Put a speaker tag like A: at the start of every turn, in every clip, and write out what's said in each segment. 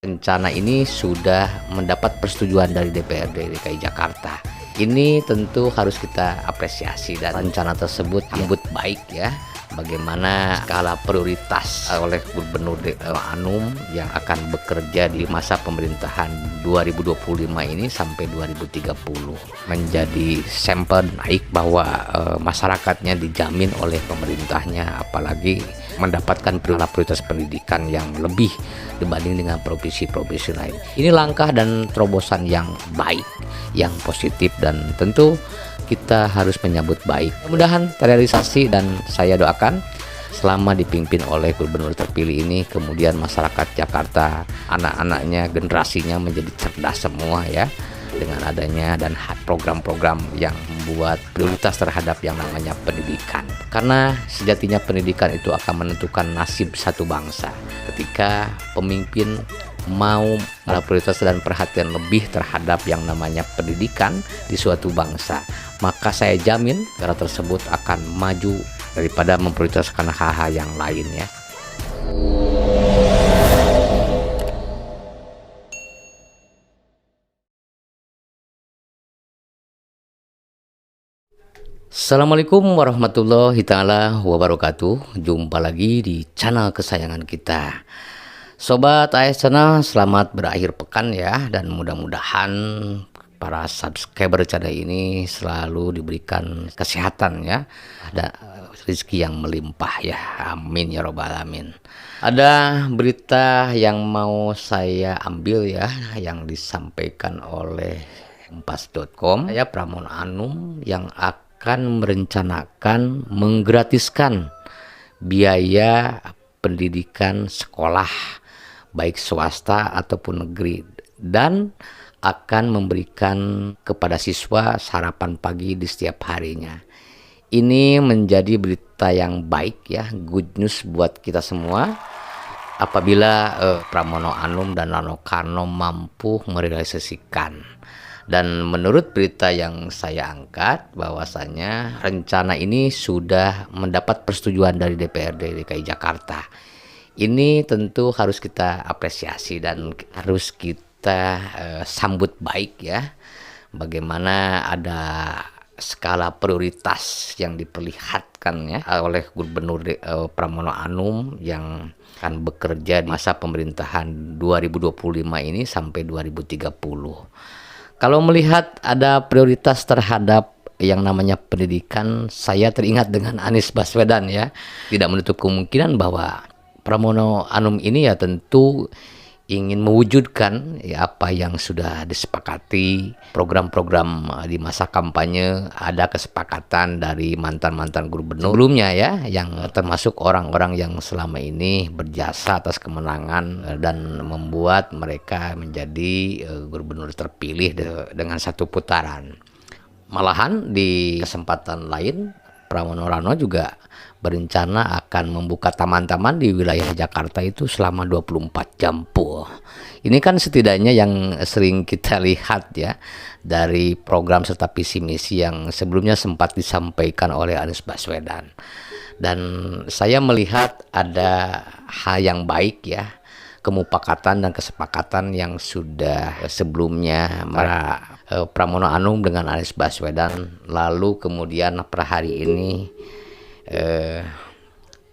A: Rencana ini sudah mendapat persetujuan dari DPRD DKI Jakarta. Ini tentu harus kita apresiasi dan rencana tersebut disambut baik ya. Bagaimana skala prioritas oleh Gubernur Anum yang akan bekerja di masa pemerintahan 2025 ini sampai 2030 menjadi sampel naik bahwa masyarakatnya dijamin oleh pemerintahnya, apalagi mendapatkan prioritas pendidikan yang lebih dibanding dengan provinsi-provinsi lain. Ini langkah dan terobosan yang baik, yang positif, dan tentu kita harus menyambut baik. Mudah-mudahan terrealisasi dan saya doakan selama dipimpin oleh gubernur terpilih ini, kemudian masyarakat Jakarta, anak-anaknya, generasinya menjadi cerdas semua ya, dengan adanya dan program-program yang membuat prioritas terhadap yang namanya pendidikan. Karena sejatinya pendidikan itu akan menentukan nasib satu bangsa. Ketika pemimpin mau ada prioritas dan perhatian lebih terhadap yang namanya pendidikan di suatu bangsa, maka saya jamin negara tersebut akan maju daripada memprioritaskan hal-hal yang lain ya. Assalamualaikum warahmatullahi taala wabarakatuh. Jumpa lagi di channel kesayangan kita. Sobat AS Channel, selamat berakhir pekan ya, dan mudah-mudahan para subscriber channel ini selalu diberikan kesehatan ya, ada rezeki yang melimpah ya, amin ya robbal alamin. Ada berita yang mau saya ambil ya, yang disampaikan oleh kompas.com ya, Pramono Anum yang akan merencanakan menggratiskan biaya pendidikan sekolah baik swasta ataupun negeri, dan akan memberikan kepada siswa sarapan pagi di setiap harinya. Ini menjadi berita yang baik ya, good news buat kita semua apabila Pramono Anum dan Rano Karno mampu merealisasikan. Dan menurut berita yang saya angkat, bahwasanya rencana ini sudah mendapat persetujuan dari DPRD DKI Jakarta. Ini tentu harus kita apresiasi dan harus kita sambut baik ya. Bagaimana ada skala prioritas yang diperlihatkan ya oleh Gubernur Pramono Anum yang akan bekerja di masa pemerintahan 2025 ini sampai 2030. Kalau melihat ada prioritas terhadap yang namanya pendidikan, saya teringat dengan Anies Baswedan ya. Tidak menutup kemungkinan bahwa Pramono Anum ini ya tentu ingin mewujudkan ya apa yang sudah disepakati. Program-program di masa kampanye ada kesepakatan dari mantan-mantan gubernur sebelumnya ya, yang termasuk orang-orang yang selama ini berjasa atas kemenangan dan membuat mereka menjadi gubernur terpilih dengan satu putaran. Malahan di kesempatan lain, Pramono Rano juga berencana akan membuka taman-taman di wilayah Jakarta itu selama 24 jam full. Ini kan setidaknya yang sering kita lihat ya dari program serta visi misi yang sebelumnya sempat disampaikan oleh Anies Baswedan. Dan saya melihat ada hal yang baik ya, kemupakatan dan kesepakatan yang sudah sebelumnya Pramono Anum dengan Anies Baswedan, lalu kemudian per hari ini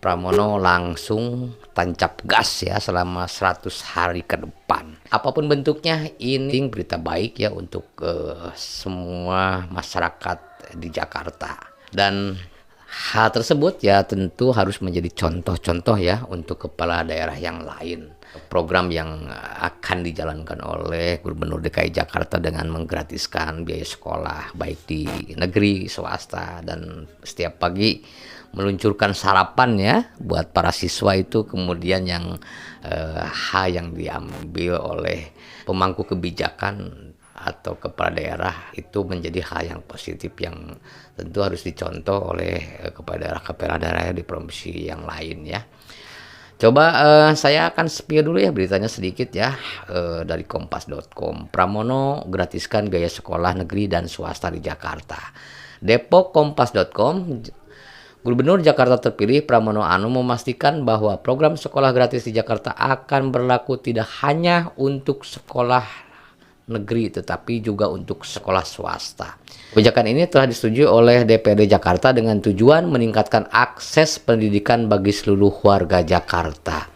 A: Pramono langsung tancap gas ya selama 100 hari ke depan. Apapun bentuknya, ini berita baik ya untuk semua masyarakat di Jakarta. Dan hal tersebut ya tentu harus menjadi contoh-contoh ya untuk kepala daerah yang lain. Program yang akan dijalankan oleh Gubernur DKI Jakarta dengan menggratiskan biaya sekolah baik di negeri, swasta, dan setiap pagi meluncurkan sarapan ya buat para siswa itu, kemudian yang hal yang diambil oleh pemangku kebijakan atau kepala daerah itu menjadi hal yang positif yang tentu harus dicontoh oleh kepala daerah di provinsi yang lain ya. Coba saya akan spill dulu ya beritanya sedikit ya, dari kompas.com. Pramono gratiskan biaya sekolah negeri dan swasta di Jakarta. Depok, kompas.com. Gubernur Jakarta terpilih Pramono Anung memastikan bahwa program sekolah gratis di Jakarta akan berlaku tidak hanya untuk sekolah negeri tetapi juga untuk sekolah swasta. Kebijakan ini telah disetujui oleh DPRD Jakarta dengan tujuan meningkatkan akses pendidikan bagi seluruh warga Jakarta.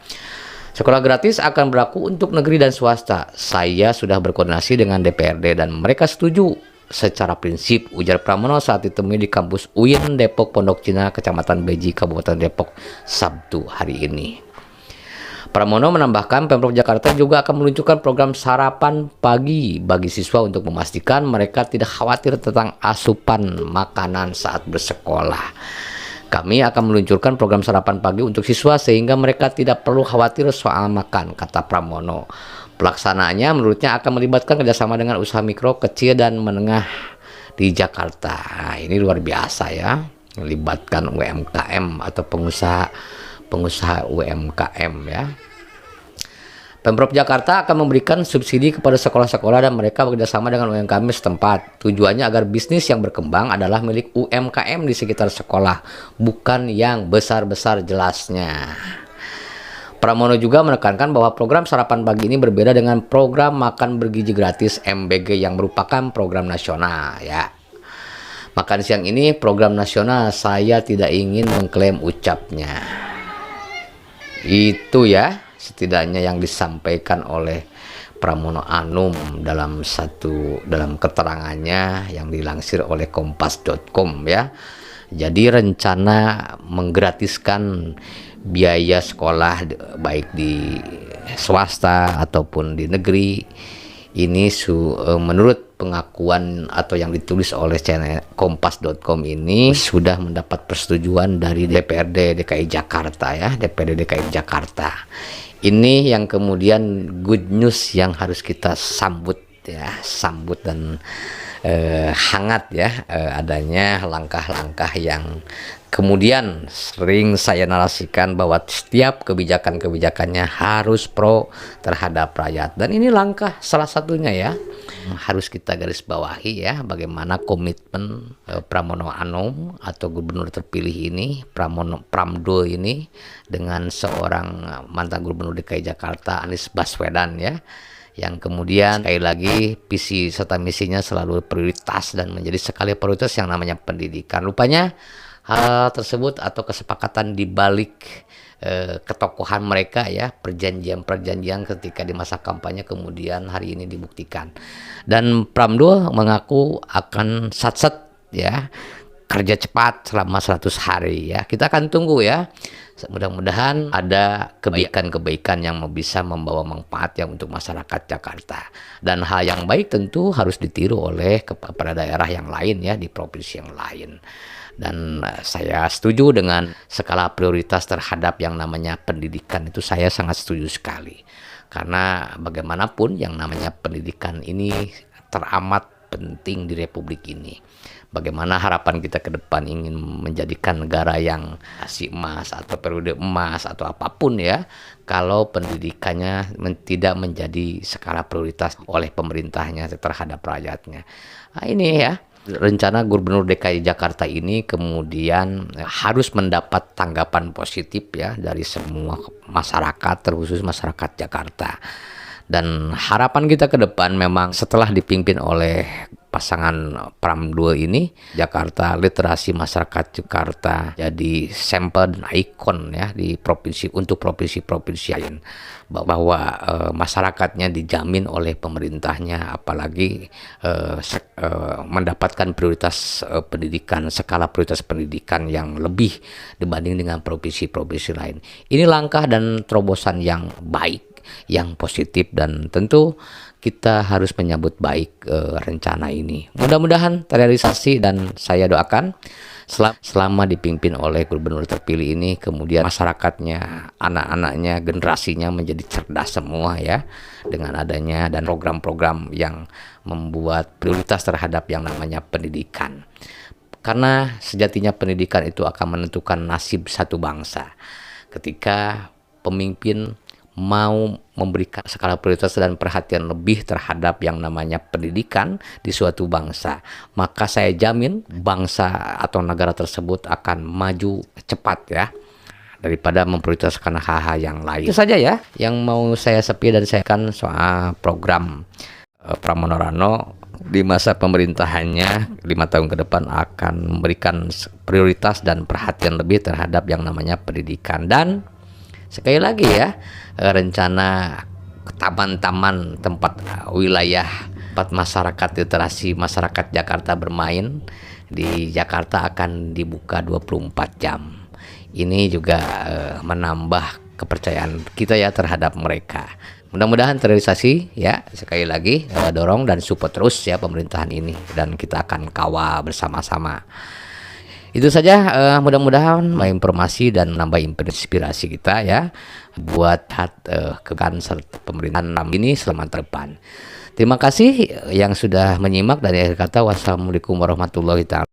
A: Sekolah gratis akan berlaku untuk negeri dan swasta. Saya sudah berkoordinasi dengan DPRD dan mereka setuju secara prinsip, ujar Pramono saat ditemui di kampus UIN Depok Pondok Cina, Kecamatan Beji, Kabupaten Depok, Sabtu hari ini. Pramono menambahkan Pemprov Jakarta juga akan meluncurkan program sarapan pagi bagi siswa untuk memastikan mereka tidak khawatir tentang asupan makanan saat bersekolah. Kami akan meluncurkan program sarapan pagi untuk siswa sehingga mereka tidak perlu khawatir soal makan, kata Pramono. Pelaksanaannya menurutnya akan melibatkan kerjasama dengan usaha mikro, kecil, dan menengah di Jakarta. Nah, ini luar biasa ya, melibatkan UMKM atau pengusaha UMKM ya. Pemprov Jakarta akan memberikan subsidi kepada sekolah-sekolah dan mereka bekerjasama dengan UMKM setempat. Tujuannya agar bisnis yang berkembang adalah milik UMKM di sekitar sekolah, bukan yang besar-besar jelasnya. Pramono juga menekankan bahwa program sarapan pagi ini berbeda dengan program makan bergizi gratis MBG yang merupakan program nasional ya. Makan siang ini program nasional, saya tidak ingin mengklaim ucapnya. Itu ya setidaknya yang disampaikan oleh Pramono Anung dalam keterangannya yang dilansir oleh kompas.com ya. Jadi rencana menggratiskan biaya sekolah baik di swasta ataupun di negeri ini menurut pengakuan atau yang ditulis oleh channel kompas.com ini sudah mendapat persetujuan dari DPRD DKI Jakarta ya, DPRD DKI Jakarta. Ini yang kemudian good news yang harus kita sambut dan hangat ya, adanya langkah-langkah yang kemudian sering saya narasikan bahwa setiap kebijakannya harus pro terhadap rakyat, dan ini langkah salah satunya ya. Harus kita garis bawahi ya, bagaimana komitmen Pramono Anung atau gubernur terpilih ini, Pramdo ini, dengan seorang mantan gubernur DKI Jakarta Anies Baswedan ya, yang kemudian sekali lagi visi serta misinya selalu prioritas dan menjadi sekali prioritas yang namanya pendidikan. Rupanya hal tersebut atau kesepakatan di balik ketokohan mereka ya, perjanjian ketika di masa kampanye kemudian hari ini dibuktikan. Dan Pramdo mengaku akan satset ya, kerja cepat selama 100 hari ya. Kita akan tunggu ya. Mudah-mudahan ada kebaikan-kebaikan yang bisa membawa manfaat yang untuk masyarakat Jakarta. Dan hal yang baik tentu harus ditiru oleh kepada daerah yang lain ya, di provinsi yang lain. Dan saya setuju dengan skala prioritas terhadap yang namanya pendidikan itu, saya sangat setuju sekali. Karena bagaimanapun yang namanya pendidikan ini teramat penting di Republik ini. Bagaimana harapan kita ke depan ingin menjadikan negara yang kasih emas atau periode emas atau apapun ya, kalau pendidikannya tidak menjadi skala prioritas oleh pemerintahnya terhadap rakyatnya. Nah, ini ya, rencana Gubernur DKI Jakarta ini kemudian harus mendapat tanggapan positif ya dari semua masyarakat, terkhusus masyarakat Jakarta. Dan harapan kita ke depan memang setelah dipimpin oleh pasangan Pramdo ini, Jakarta, literasi masyarakat Jakarta jadi sampel dan ikon ya di provinsi untuk provinsi-provinsi lain, bahwa masyarakatnya dijamin oleh pemerintahnya, apalagi mendapatkan prioritas pendidikan, skala prioritas pendidikan yang lebih dibanding dengan provinsi-provinsi lain. Ini langkah dan terobosan yang baik, yang positif, dan tentu kita harus menyambut baik rencana ini. Mudah-mudahan terrealisasi, dan saya doakan selama dipimpin oleh gubernur terpilih ini kemudian masyarakatnya, anak-anaknya, generasinya menjadi cerdas semua ya, dengan adanya dan program-program yang membuat prioritas terhadap yang namanya pendidikan. Karena sejatinya pendidikan itu akan menentukan nasib satu bangsa. Ketika pemimpin mau memberikan skala prioritas dan perhatian lebih terhadap yang namanya pendidikan di suatu bangsa, maka saya jamin bangsa atau negara tersebut akan maju cepat ya, daripada memprioritaskan hal-hal yang lain. Itu saja ya yang mau saya sepi dan saya kan soal program Pramono Rano di masa pemerintahannya 5 tahun ke depan akan memberikan prioritas dan perhatian lebih terhadap yang namanya pendidikan. Dan sekali lagi ya, rencana taman-taman tempat wilayah tempat masyarakat literasi masyarakat Jakarta bermain di Jakarta akan dibuka 24 jam. Ini juga menambah kepercayaan kita ya terhadap mereka. Mudah-mudahan terrealisasi ya. Sekali lagi dorong dan support terus ya pemerintahan ini, dan kita akan kawal bersama-sama. Itu saja, mudah-mudahan informasi dan menambah inspirasi kita ya buat kekan serta pemerintahan ini selama depan. Terima kasih yang sudah menyimak, dari akhir kata wassalamualaikum warahmatullahi wabarakatuh.